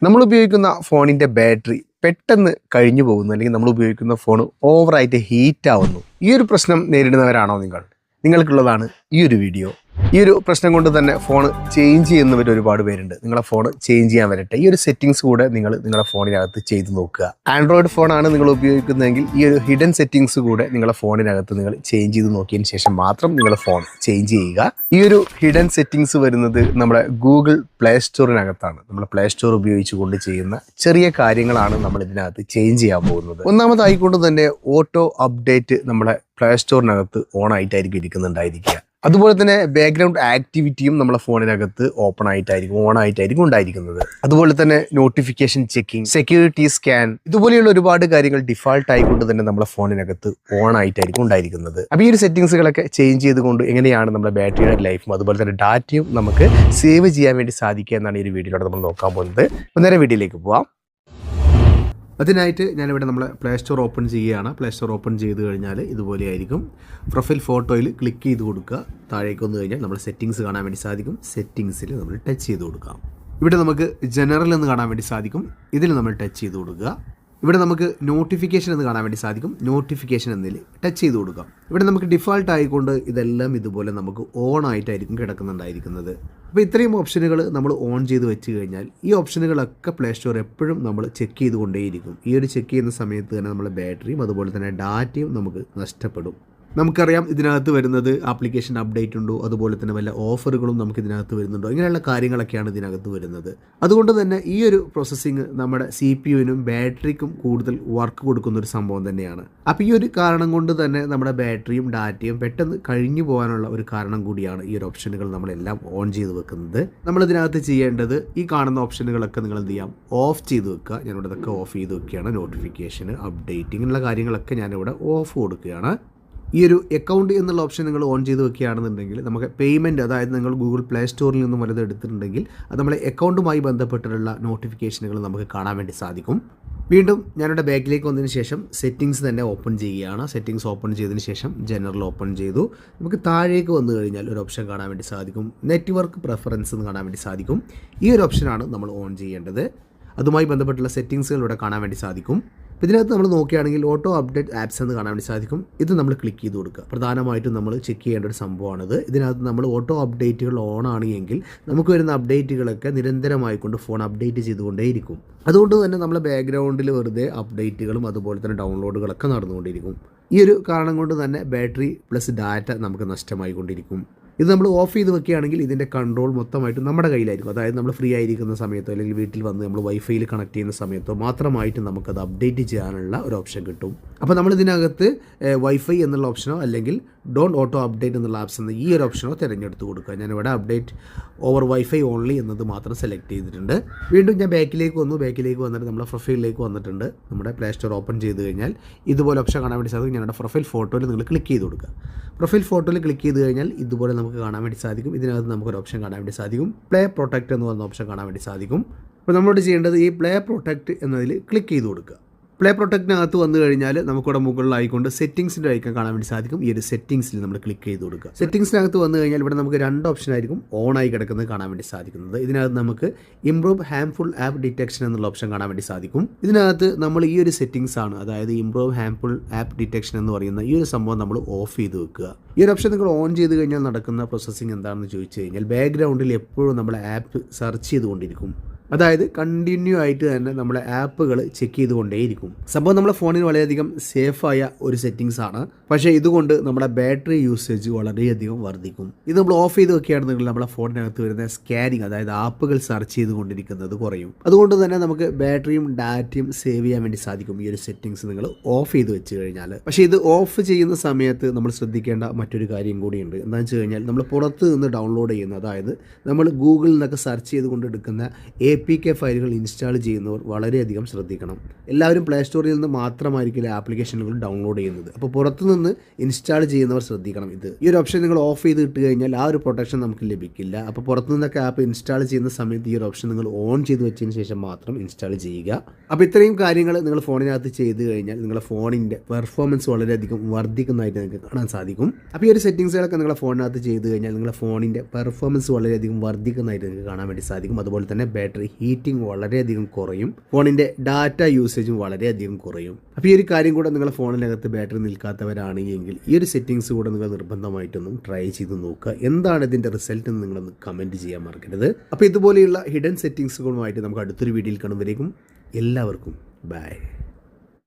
നമ്മൾ ഉപയോഗിക്കുന്ന ഫോണിൻ്റെ ബാറ്ററി പെട്ടെന്ന് കഴിഞ്ഞു പോകുന്നു, അല്ലെങ്കിൽ നമ്മൾ ഉപയോഗിക്കുന്ന ഫോൺ ഓവറായിട്ട് ഹീറ്റ് ആവുന്നു. ഈ ഒരു പ്രശ്നം നേരിടുന്നവരാണോ നിങ്ങൾക്കുള്ളതാണ് ഈ ഒരു വീഡിയോ. ഈ ഒരു പ്രശ്നം കൊണ്ട് തന്നെ ഫോൺ ചേഞ്ച് ചെയ്യുന്നവർ ഒരുപാട് പേരുണ്ട്. നിങ്ങളെ ഫോൺ ചേഞ്ച് ചെയ്യാൻ വരട്ടെ, ഈ ഒരു സെറ്റിങ്സ് കൂടെ നിങ്ങളുടെ ഫോണിനകത്ത് ചെയ്ത് നോക്കുക. ആൻഡ്രോയിഡ് ഫോണാണ് നിങ്ങൾ ഉപയോഗിക്കുന്നതെങ്കിൽ ഈ ഒരു ഹിഡൻ സെറ്റിങ്സ് കൂടെ നിങ്ങളുടെ ഫോണിനകത്ത് നിങ്ങൾ ചേഞ്ച് ചെയ്ത് നോക്കിയതിന് ശേഷം മാത്രം നിങ്ങളുടെ ഫോൺ ചേഞ്ച് ചെയ്യുക. ഈ ഒരു ഹിഡൻ സെറ്റിങ്സ് വരുന്നത് നമ്മുടെ ഗൂഗിൾ പ്ലേ സ്റ്റോറിനകത്താണ്. നമ്മൾ പ്ലേ സ്റ്റോർ ഉപയോഗിച്ചുകൊണ്ട് ചെയ്യുന്ന ചെറിയ കാര്യങ്ങളാണ് നമ്മൾ ഇതിനകത്ത് ചേഞ്ച് ചെയ്യാൻ പോകുന്നത്. ഒന്നാമതായിക്കൊണ്ട് തന്നെ ഓട്ടോ അപ്ഡേറ്റ് നമ്മുടെ പ്ലേ സ്റ്റോറിനകത്ത് ഓൺ ആയിട്ടായിരിക്കും ഇരിക്കുന്നുണ്ടായിരിക്കുക. അതുപോലെ തന്നെ ബാക്ക്ഗ്രൗണ്ട് ആക്ടിവിറ്റിയും നമ്മളെ ഫോണിനകത്ത് ഓൺ ആയിട്ടായിരിക്കും ഉണ്ടായിരിക്കുന്നത്. അതുപോലെ തന്നെ നോട്ടിഫിക്കേഷൻ ചെക്കിംഗ്, സെക്യൂരിറ്റി സ്കാൻ, ഇതുപോലെയുള്ള ഒരുപാട് കാര്യങ്ങൾ ഡിഫാൾട്ട് ആയിക്കൊണ്ട് തന്നെ നമ്മളെ ഫോണിനകത്ത് ഓൺ ആയിട്ടായിരിക്കും ഉണ്ടായിരിക്കുന്നത്. അപ്പോൾ ഈ ഒരു സെറ്റിങ്സുകളൊക്കെ ചേഞ്ച് ചെയ്തുകൊണ്ട് എങ്ങനെയാണ് നമ്മുടെ ബാറ്ററിയുടെ ലൈഫും അതുപോലെ തന്നെ ഡാറ്റയും നമുക്ക് സേവ് ചെയ്യാൻ വേണ്ടി സാധിക്കുക എന്നാണ് ഈ ഒരു വീഡിയോയിലൂടെ നമ്മൾ നോക്കാൻ പോകുന്നത്. അപ്പോൾ നേരെ വീഡിയോയിലേക്ക് പോവാം. അതിനായിട്ട് ഞാനിവിടെ നമ്മളെ പ്ലേ സ്റ്റോർ ഓപ്പൺ ചെയ്യുകയാണ്. പ്ലേ സ്റ്റോർ ഓപ്പൺ ചെയ്ത് കഴിഞ്ഞാൽ ഇതുപോലെയായിരിക്കും. പ്രൊഫൈൽ ഫോട്ടോയിൽ ക്ലിക്ക് ചെയ്ത് കൊടുക്കുക. താഴേക്ക് വന്നു കഴിഞ്ഞാൽ നമ്മൾ സെറ്റിങ്സ് കാണാൻ വേണ്ടി സാധിക്കും. സെറ്റിങ്സിൽ നമ്മൾ ടച്ച് ചെയ്ത് കൊടുക്കാം. ഇവിടെ നമുക്ക് ജനറൽ എന്ന് കാണാൻ വേണ്ടി സാധിക്കും. ഇതിൽ നമ്മൾ ടച്ച് ചെയ്ത് കൊടുക്കുക. ഇവിടെ നമുക്ക് നോട്ടിഫിക്കേഷൻ എന്ന് കാണാൻ വേണ്ടി സാധിക്കും. നോട്ടിഫിക്കേഷൻ എന്നതിൽ ടച്ച് ചെയ്ത് കൊടുക്കാം. ഇവിടെ നമുക്ക് ഡിഫാൾട്ട് ആയിക്കൊണ്ട് ഇതെല്ലാം ഇതുപോലെ നമുക്ക് ഓൺ ആയിട്ടായിരിക്കും കിടക്കുന്നുണ്ടായിരിക്കുന്നത്. അപ്പോൾ ഇത്രയും ഓപ്ഷനുകൾ നമ്മൾ ഓൺ ചെയ്ത് വെച്ച് കഴിഞ്ഞാൽ ഈ ഓപ്ഷനുകളൊക്കെ പ്ലേ സ്റ്റോർ എപ്പോഴും നമ്മൾ ചെക്ക് ചെയ്തുകൊണ്ടേയിരിക്കും. ഈ ഒരു ചെക്ക് ചെയ്യുന്ന സമയത്ത് തന്നെ നമ്മുടെ ബാറ്ററിയും അതുപോലെ തന്നെ ഡാറ്റയും നമുക്ക് നഷ്ടപ്പെടും. നമുക്കറിയാം ഇതിനകത്ത് വരുന്നത് ആപ്ലിക്കേഷൻ അപ്ഡേറ്റ് ഉണ്ടോ, അതുപോലെ തന്നെ വല്ല ഓഫറുകളും നമുക്ക് ഇതിനകത്ത് വരുന്നുണ്ടോ, ഇങ്ങനെയുള്ള കാര്യങ്ങളൊക്കെയാണ് ഇതിനകത്ത് വരുന്നത്. അതുകൊണ്ട് തന്നെ ഈ ഒരു പ്രോസസ്സിങ് നമ്മുടെ CPU-നും ബാറ്ററിക്കും കൂടുതൽ വർക്ക് കൊടുക്കുന്ന ഒരു സംഭവം തന്നെയാണ്. അപ്പോൾ ഈ ഒരു കാരണം കൊണ്ട് തന്നെ നമ്മുടെ ബാറ്ററിയും ഡാറ്റയും പെട്ടെന്ന് കഴിഞ്ഞു പോകാനുള്ള ഒരു കാരണം കൂടിയാണ് ഈ ഒരു ഓപ്ഷനുകൾ നമ്മളെല്ലാം ഓൺ ചെയ്ത് വെക്കുന്നത്. നമ്മളിതിനകത്ത് ചെയ്യേണ്ടത് ഈ കാണുന്ന ഓപ്ഷനുകളൊക്കെ നിങ്ങൾ എന്ത് ചെയ്യാം, ഓഫ് ചെയ്ത് വെക്കുക. ഞാനിവിടെ ഇതൊക്കെ ഓഫ് ചെയ്ത് വെക്കുകയാണ്. നോട്ടിഫിക്കേഷൻ, അപ്ഡേറ്റ്, ഇങ്ങനെയുള്ള കാര്യങ്ങളൊക്കെ ഞാനിവിടെ ഓഫ് കൊടുക്കുകയാണ്. ഈ ഒരു അക്കൗണ്ട് എന്നുള്ള ഓപ്ഷൻ നിങ്ങൾ ഓൺ ചെയ്ത് വെക്കുകയാണെന്നുണ്ടെങ്കിൽ നമുക്ക് പേയ്മെൻറ്റ്, അതായത് നിങ്ങൾ ഗൂഗിൾ പ്ലേ സ്റ്റോറിൽ നിന്നും വല്ലതും എടുത്തിട്ടുണ്ടെങ്കിൽ അത് നമ്മളെ അക്കൗണ്ടുമായി ബന്ധപ്പെട്ടുള്ള നോട്ടിഫിക്കേഷനുകൾ നമുക്ക് കാണാൻ വേണ്ടി സാധിക്കും. വീണ്ടും ഞാനിവിടെ ബാക്കിലേക്ക് വന്നതിന് ശേഷം സെറ്റിങ്സ് തന്നെ ഓപ്പൺ ചെയ്യുകയാണ്. സെറ്റിങ്സ് ഓപ്പൺ ചെയ്തതിന് ശേഷം ജനറൽ ഓപ്പൺ ചെയ്തു. നമുക്ക് താഴേക്ക് വന്നു കഴിഞ്ഞാൽ ഒരു ഓപ്ഷൻ കാണാൻ വേണ്ടി സാധിക്കും, നെറ്റ്വർക്ക് പ്രിഫറൻസ് എന്ന് കാണാൻ വേണ്ടി സാധിക്കും. ഈ ഒരു ഓപ്ഷനാണ് നമ്മൾ ഓൺ ചെയ്യേണ്ടത്. അതുമായി ബന്ധപ്പെട്ടുള്ള സെറ്റിങ്സുകൾ ഇവിടെ കാണാൻ വേണ്ടി സാധിക്കും. ഇതിനകത്ത് നമ്മൾ നോക്കുകയാണെങ്കിൽ ഓട്ടോ അപ്ഡേറ്റ് ആപ്സ് എന്ന് കാണാൻ വേണ്ടി സാധിക്കും. ഇത് നമ്മൾ ക്ലിക്ക് ചെയ്ത് കൊടുക്കുക. പ്രധാനമായിട്ടും നമ്മൾ ചെക്ക് ചെയ്യേണ്ട ഒരു സംഭവമാണിത്. ഇതിനകത്ത് നമ്മൾ ഓട്ടോ അപ്ഡേറ്റുകൾ ഓൺ ആണ് എങ്കിൽ നമുക്ക് വരുന്ന അപ്ഡേറ്റുകളൊക്കെ നിരന്തരമായിക്കൊണ്ട് ഫോൺ അപ്ഡേറ്റ് ചെയ്തുകൊണ്ടേയിരിക്കും. അതുകൊണ്ട് തന്നെ നമ്മളെ ബാക്ക്ഗ്രൗണ്ടിൽ വെറുതെ അപ്ഡേറ്റുകളും അതുപോലെ തന്നെ ഡൗൺലോഡുകളൊക്കെ നടന്നുകൊണ്ടിരിക്കും. ഈ ഒരു കാരണം കൊണ്ട് തന്നെ ബാറ്ററി പ്ലസ് ഡാറ്റ നമുക്ക് നഷ്ടമായിക്കൊണ്ടിരിക്കും. ഇത് നമ്മൾ ഓഫ് ചെയ്ത് വെക്കുകയാണെങ്കിൽ ഇതിൻ്റെ കൺട്രോൾ മൊത്തമായിട്ട് നമ്മുടെ കയ്യിലായിരിക്കും. അതായത് നമ്മൾ ഫ്രീ ആയിരിക്കുന്ന സമയത്തോ അല്ലെങ്കിൽ വീട്ടിൽ വന്ന് നമ്മൾ വൈഫൈയിൽ കണക്ട് ചെയ്യുന്ന സമയത്തോ മാത്രമായിട്ട് നമുക്കത് അപ്ഡേറ്റ് ചെയ്യാനുള്ള ഒരു ഓപ്ഷൻ കിട്ടും. അപ്പോൾ നമ്മളിതിനകത്ത് വൈഫൈ എന്നുള്ള ഓപ്ഷനോ അല്ലെങ്കിൽ ഡോണ്ട് ഓട്ടോ അപ്ഡേറ്റ് എന്നുള്ള ആപ്സ് എന്ന ഈ ഒരു ഓപ്ഷനോ തിരഞ്ഞെടുത്ത് കൊടുക്കുക. ഞാനിവിടെ അപ്ഡേറ്റ് ഓവർ വൈഫൈ ഓൺലി എന്നത് മാത്രം സെലക്ട് ചെയ്തിട്ടുണ്ട്. വീണ്ടും ഞാൻ ബാക്കിലേക്ക് വന്നിട്ട് നമ്മുടെ പ്രൊഫൈലിലേക്ക് വന്നിട്ടുണ്ട്. നമ്മുടെ പ്ലേ സ്റ്റോർ ഓപ്പൺ ചെയ്ത് കഴിഞ്ഞാൽ ഇതുപോലെ ഓപ്ഷൻ കാണാൻ വേണ്ടി സാധിക്കും. ഞങ്ങളുടെ പ്രൊഫൈൽ ഫോട്ടോയിൽ നിങ്ങൾ ക്ലിക്ക് ചെയ്ത് കൊടുക്കുക. പ്രൊഫൈൽ ഫോട്ടോയിൽ ക്ലിക്ക് ചെയ്ത് കഴിഞ്ഞാൽ ഇതുപോലെ നമുക്ക് കാണാൻ വേണ്ടി സാധിക്കും. ഇതിനകത്ത് നമുക്കൊരു ഓപ്ഷൻ കാണാൻ വേണ്ടി സാധിക്കും, പ്ലേ പ്രൊട്ടക്റ്റ് എന്ന് പറയുന്ന ഓപ്ഷൻ കാണാൻ വേണ്ടി സാധിക്കും. അപ്പോൾ നമ്മളോട് ചെയ്യേണ്ടത് ഈ പ്ലേ പ്രൊട്ടക്റ്റ് എന്നതിൽ ക്ലിക്ക് ചെയ്ത് കൊടുക്കുക. പ്ലേ പ്രൊട്ടക്റ്റിനകത്ത് വന്നു കഴിഞ്ഞാൽ നമുക്കിവിടെ മുകളിലായിക്കൊണ്ട് സെറ്റിങ്സിൻ്റെ ഐക്കൺ കാണാൻ വേണ്ടി സാധിക്കും. ഈ ഒരു സെറ്റിങ്സിൽ നമ്മൾ ക്ലിക്ക് ചെയ്ത് കൊടുക്കുക. സെറ്റിങ്സിനകത്ത് വന്നു കഴിഞ്ഞാൽ ഇവിടെ നമുക്ക് രണ്ട് ഓപ്ഷൻ ആയിരിക്കും ഓൺ ആയി കിടക്കുന്നത് കാണാൻ വേണ്ടി സാധിക്കുന്നത്. ഇതിനകത്ത് നമുക്ക് ഇംപ്രൂവ് ഹാംഫുൾ ആപ്പ് ഡിറ്റക്ഷൻ എന്നുള്ള ഓപ്ഷൻ കാണാൻ വേണ്ടി സാധിക്കും. ഇതിനകത്ത് നമ്മൾ ഈ ഒരു സെറ്റിങ്സ് ആണ്, അതായത് ഇംപ്രൂവ് ഹാംഫുൾ ആപ്പ് ഡിറ്റക്ഷൻ എന്ന് പറയുന്ന ഈ ഒരു സംഭവം നമ്മൾ ഓഫ് ചെയ്ത് വെക്കുക. ഈ ഒരു ഓപ്ഷൻ നിങ്ങൾ ഓൺ ചെയ്ത് കഴിഞ്ഞാൽ നടക്കുന്ന പ്രോസസ്സിംഗ് എന്താണെന്ന് ചോദിച്ചു കഴിഞ്ഞാൽ ബാക്ക്ഗ്രൗണ്ടിൽ എപ്പോഴും നമ്മൾ ആപ്പ് സെർച്ച് ചെയ്തുകൊണ്ടിരിക്കും. അതായത് കണ്ടിന്യൂ ആയിട്ട് തന്നെ നമ്മളെ ആപ്പുകൾ ചെക്ക് ചെയ്തുകൊണ്ടേയിരിക്കും. സംഭവം നമ്മുടെ ഫോണിന് വളരെയധികം സേഫായ ഒരു സെറ്റിങ്സ് ആണ്. പക്ഷേ ഇതുകൊണ്ട് നമ്മുടെ ബാറ്ററി യൂസേജ് വളരെയധികം വർദ്ധിക്കും. ഇത് നമ്മൾ ഓഫ് ചെയ്ത് വെക്കുകയാണെന്നുണ്ടെങ്കിൽ നമ്മളെ ഫോണിനകത്ത് വരുന്ന സ്കാനിങ്, അതായത് ആപ്പുകൾ സെർച്ച് ചെയ്തുകൊണ്ടിരിക്കുന്നത് കുറയും. അതുകൊണ്ട് തന്നെ നമുക്ക് ബാറ്ററിയും ഡാറ്റയും സേവ് ചെയ്യാൻ വേണ്ടി സാധിക്കും ഈ ഒരു സെറ്റിങ്സ് നിങ്ങൾ ഓഫ് ചെയ്ത് വെച്ച് കഴിഞ്ഞാൽ. പക്ഷേ ഇത് ഓഫ് ചെയ്യുന്ന സമയത്ത് നമ്മൾ ശ്രദ്ധിക്കേണ്ട മറ്റൊരു കാര്യം കൂടിയുണ്ട്. എന്താണെന്ന് വെച്ച് കഴിഞ്ഞാൽ നമ്മൾ പുറത്ത് നിന്ന് ഡൗൺലോഡ് ചെയ്യുന്ന, അതായത് നമ്മൾ ഗൂഗിളിൽ നിന്നൊക്കെ സെർച്ച് ചെയ്തുകൊണ്ട് എടുക്കുന്ന APK ഫയലുകൾ ഇൻസ്റ്റാൾ ചെയ്യുന്നവർ വളരെയധികം ശ്രദ്ധിക്കണം. എല്ലാവരും പ്ലേ സ്റ്റോറിൽ നിന്ന് മാത്രമായിരിക്കില്ല ആപ്ലിക്കേഷനുകൾ ഡൗൺലോഡ് ചെയ്യുന്നത്. അപ്പോൾ പുറത്തുനിന്ന് ഇൻസ്റ്റാൾ ചെയ്യുന്നവർ ശ്രദ്ധിക്കണം. ഈ ഒരു ഓപ്ഷൻ നിങ്ങൾ ഓഫ് ചെയ്ത് ഇട്ട് കഴിഞ്ഞാൽ ആ ഒരു പ്രൊട്ടക്ഷൻ നമുക്ക് ലഭിക്കില്ല. അപ്പോൾ പുറത്തുനിന്നൊക്കെ ആപ്പ് ഇൻസ്റ്റാൾ ചെയ്യുന്ന സമയത്ത് ഈ ഒരു ഓപ്ഷൻ നിങ്ങൾ ഓൺ ചെയ്ത് വെച്ചതിന് ശേഷം മാത്രം ഇൻസ്റ്റാൾ ചെയ്യുക. അപ്പോൾ ഇത്രയും കാര്യങ്ങൾ നിങ്ങൾ ഫോണിനകത്ത് ചെയ്ത് കഴിഞ്ഞാൽ നിങ്ങളുടെ ഫോണിൻ്റെ പെർഫോമൻസ് വളരെയധികം വർദ്ധിക്കുന്നതായിട്ട് നിങ്ങൾക്ക് കാണാൻ സാധിക്കും. അപ്പോൾ ഈ ഒരു സെറ്റിങ്സുകളൊക്കെ നിങ്ങളുടെ ഫോണിനകത്ത് ചെയ്ത് കഴിഞ്ഞാൽ നിങ്ങളുടെ ഫോണിൻ്റെ പെർഫോമൻസ് വളരെയധികം വർദ്ധിക്കുന്നതായിട്ട് നിങ്ങൾക്ക് കാണാൻ വേണ്ടി സാധിക്കും. അതുപോലെ തന്നെ ബാറ്ററി ഹീറ്റിംഗ് വളരെയധികം കുറയും, ഫോണിൻ്റെ ഡാറ്റ യൂസേജും വളരെയധികം കുറയും. അപ്പോൾ ഈ ഒരു കാര്യം കൂടെ നിങ്ങളുടെ ഫോണിനകത്ത് ബാറ്ററി നിൽക്കാത്തവരാണെങ്കിൽ ഈ ഒരു സെറ്റിങ്സ് കൂടെ നിങ്ങൾ നിർബന്ധമായിട്ടൊന്നും ട്രൈ ചെയ്ത് നോക്കുക. എന്താണ് ഇതിൻ്റെ റിസൾട്ട് എന്ന് നിങ്ങളൊന്ന് കമൻറ്റ് ചെയ്യാൻ മറക്കരുത്. അപ്പോൾ ഇതുപോലെയുള്ള ഹിഡൻ സെറ്റിങ്സുകളുമായിട്ട് നമുക്ക് അടുത്തൊരു വീഡിയോയിൽ കാണുമ്പോഴേക്കും എല്ലാവർക്കും ബൈ.